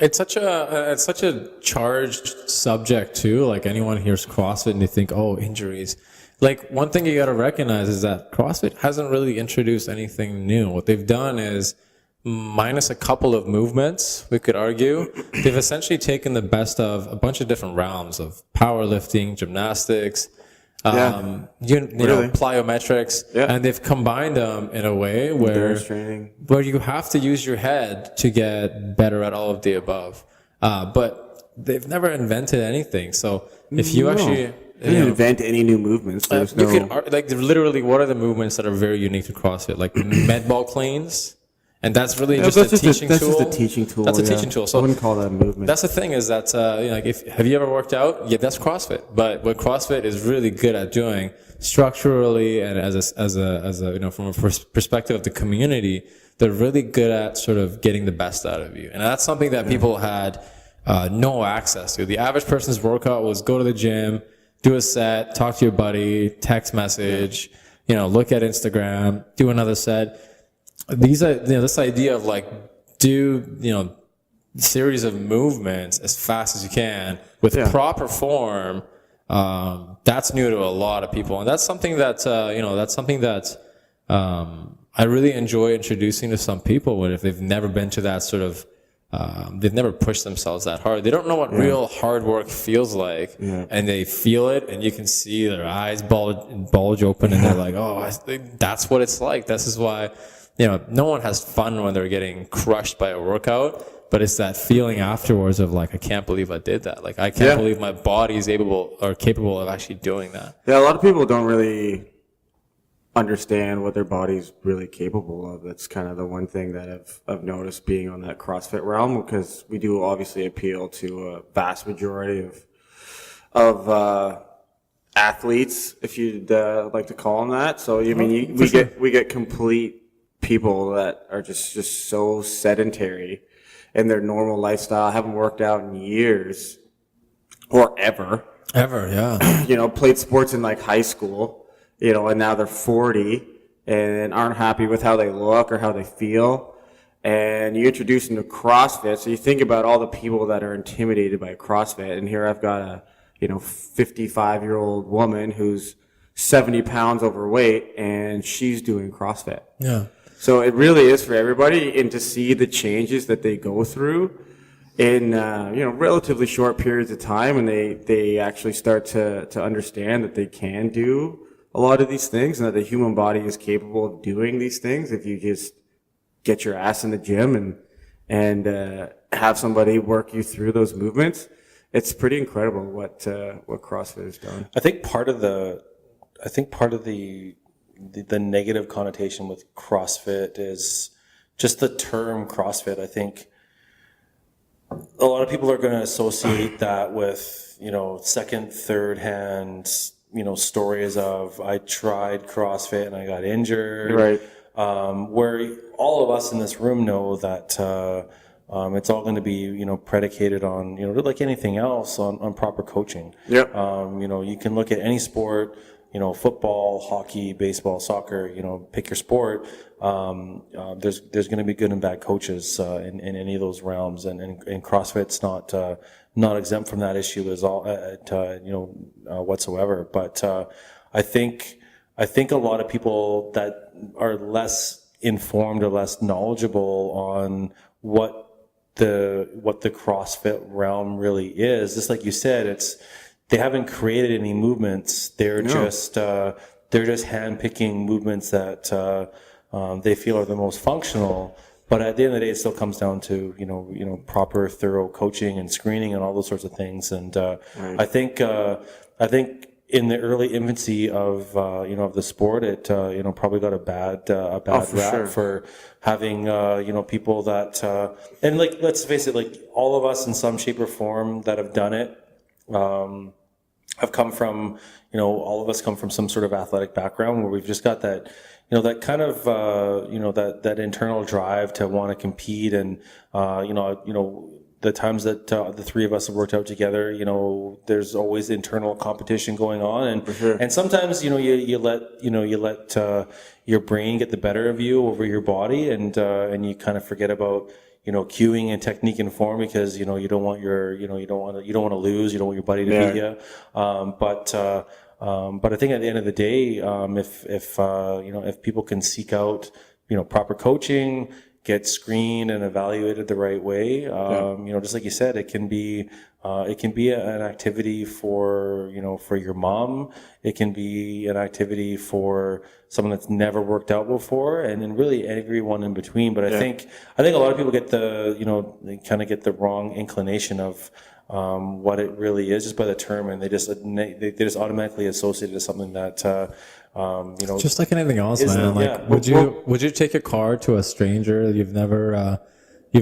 It's such a charged subject too. Like anyone hears CrossFit and they think, oh, injuries. Like one thing you got to recognize is that CrossFit hasn't really introduced anything new. What they've done is, minus a couple of movements, we could argue, they've essentially taken the best of a bunch of different realms of powerlifting, gymnastics, Really? plyometrics, and they've combined them in a way where you have to use your head to get better at all of the above. But they've never invented anything. So if you actually they didn't invent any new movements. you could like literally, what are the movements that are very unique to CrossFit? Like med ball cleans. And that's really just a teaching tool. That's just a teaching tool. That's a teaching tool. So I wouldn't call that a movement. That's the thing is that, like, have you ever worked out? Yeah, that's CrossFit. But what CrossFit is really good at doing structurally and as a, from a perspective of the community, they're really good at sort of getting the best out of you. And that's something that people had, no access to. The average person's workout was go to the gym, do a set, talk to your buddy, text message, look at Instagram, do another set. These are, this idea of like, do, series of movements as fast as you can with proper form. That's new to a lot of people. And that's something that, I really enjoy introducing to some people if they've never been to that sort of, they've never pushed themselves that hard. They don't know what real hard work feels like, and they feel it, and you can see their eyes bulge open, and they're like, "Oh, that's what it's like." This is why, no one has fun when they're getting crushed by a workout, but it's that feeling afterwards of like, I can't believe I did that. Like, I can't believe my body is capable of actually doing that. Yeah, a lot of people don't really understand what their body's really capable of. That's kind of the one thing that I've noticed being on that CrossFit realm, because we do obviously appeal to a vast majority of athletes, if you'd like to call them that. So I mean, we get complete people that are just so sedentary in their normal lifestyle, haven't worked out in years or ever, played sports in like high school, and now they're 40 and aren't happy with how they look or how they feel. And you introduce them to CrossFit. So you think about all the people that are intimidated by CrossFit. And here I've got a, 55-year-old woman who's 70 pounds overweight and she's doing CrossFit. Yeah. So it really is for everybody, and to see the changes that they go through in, relatively short periods of time, and they actually start to understand that they can do a lot of these things, and that the human body is capable of doing these things if you just get your ass in the gym and have somebody work you through those movements. It's pretty incredible what CrossFit has done. I think part of the negative connotation with CrossFit is just the term CrossFit. I think a lot of people are going to associate that with, second, third hand, stories of I tried CrossFit and I got injured. Right. Where all of us in this room know that it's all going to be, predicated on, like anything else, on proper coaching. Yep. You can look at any sport, football, hockey, baseball, soccer, pick your sport. There's going to be good and bad coaches in any of those realms, and CrossFit's not exempt from that issue whatsoever. But I think a lot of people that are less informed or less knowledgeable on what the CrossFit realm really is, just like you said, they haven't created any movements. They're just handpicking movements that they feel are the most functional. But at the end of the day, it still comes down to proper, thorough coaching and screening and all those sorts of things. And I think in the early infancy of of the sport, it probably got a bad rap for having people that and like, let's face it, like all of us in some shape or form that have done it. Have come from, all of us come from some sort of athletic background where we've just got that, that kind of, that internal drive to want to compete. And, the times that the three of us have worked out together, there's always internal competition going on. And sometimes, you let your brain get the better of you over your body, and you kind of forget about, cueing and technique informed because, you don't want you don't want to lose. You don't want your buddy to beat you. But I think at the end of the day, if people can seek out, proper coaching, get screened and evaluated the right way, just like you said, it can be an activity for your mom. It can be an activity for someone that's never worked out before, and then really everyone in between. But I think a lot of people get they kind of get the wrong inclination of what it really is just by the term, and they just automatically associate it to something that just like anything else, man. Like, would you take a car to a stranger that you've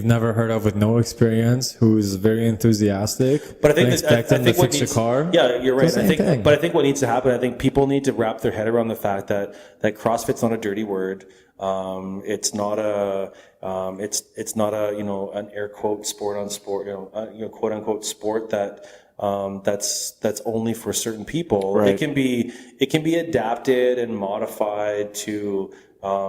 never heard of with no experience, who's very enthusiastic? But I think expect them to fix your car. Yeah, you're right. But I think what needs to happen, I think people need to wrap their head around the fact that CrossFit's not a dirty word. It's not a an air quote sport on sport, quote unquote sport that's only for certain people. Right. It can be adapted and modified to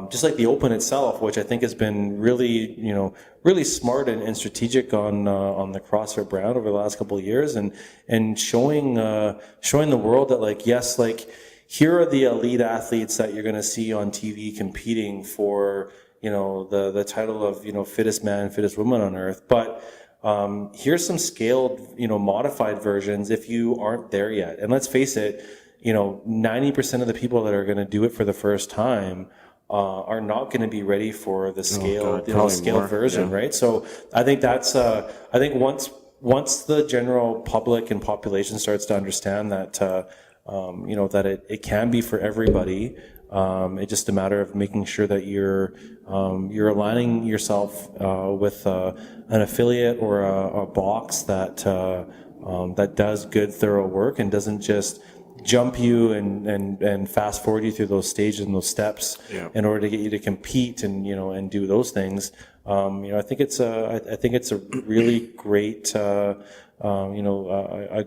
just like the Open itself, which I think has been really smart and strategic on the CrossFit brand over the last couple of years, and showing the world that here are the elite athletes that you're going to see on TV competing for the title of fittest man, fittest woman on earth, but here's some scaled, modified versions if you aren't there yet. And let's face it, 90% of the people that are going to do it for the first time are not going to be ready for the scaled version, right? So I think that's I think once the general public and population starts to understand that that it can be for everybody. It's just a matter of making sure that you're aligning yourself with an affiliate or a box that does good, thorough work and doesn't just jump you and fast forward you through those stages and those steps in order to get you to compete and do those things. I think it's a really great a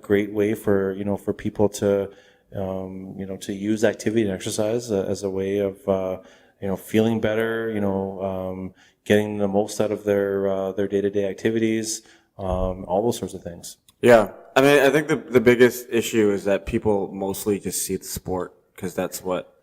great way for people to to use activity and exercise as a way of, feeling better, getting the most out of their day-to-day activities, all those sorts of things. Yeah. I mean, I think the biggest issue is that people mostly just see the sport because that's what,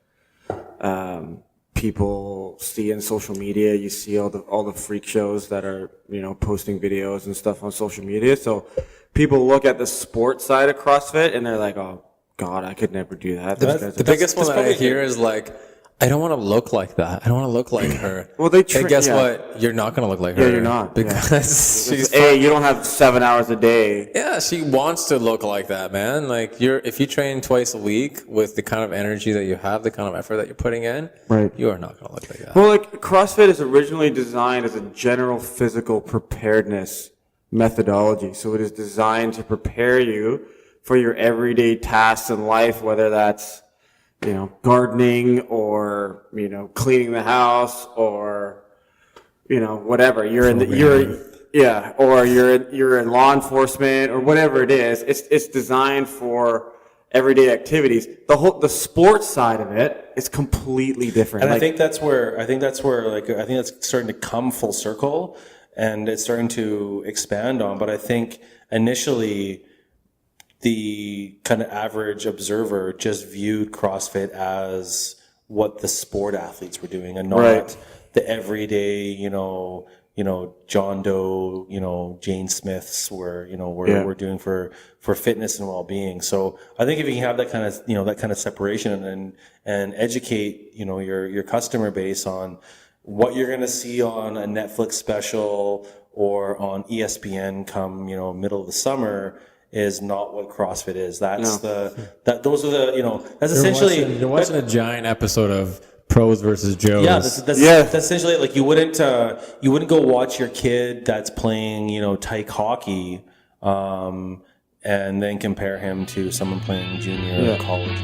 people see in social media. You see all the freak shows that are, posting videos and stuff on social media. So people look at the sport side of CrossFit and they're like, oh, God, I could never do that. The biggest one that I hear is I don't want to look like that. I don't want to look like her. Well, and guess what? You're not going to look like her. Yeah, you're not. Because she's you don't have 7 hours a day. Yeah, she wants to look like that, man. If you train twice a week with the kind of energy that you have, the kind of effort that you're putting in, right, you are not going to look like that. Well, CrossFit is originally designed as a general physical preparedness methodology. So it is designed to prepare you for your everyday tasks in life, whether that's, gardening or, cleaning the house or, whatever. You're in law enforcement or whatever it is. It's designed for everyday activities. The sports side of it is completely different. And I think that's where I think that's starting to come full circle and it's starting to expand on. But I think initially, the kind of average observer just viewed CrossFit as what the sport athletes were doing and not the everyday, John Doe, Jane Smiths were doing for fitness and well-being. So I think if you can have that kind of separation and educate, your customer base on what you're going to see on a Netflix special or on ESPN come, middle of the summer, is not what CrossFit is. That's those are the, that's essentially. You're watching a giant episode of Pros versus Joes. Yeah, that's essentially you wouldn't go watch your kid that's playing, tyke hockey, and then compare him to someone playing junior or college.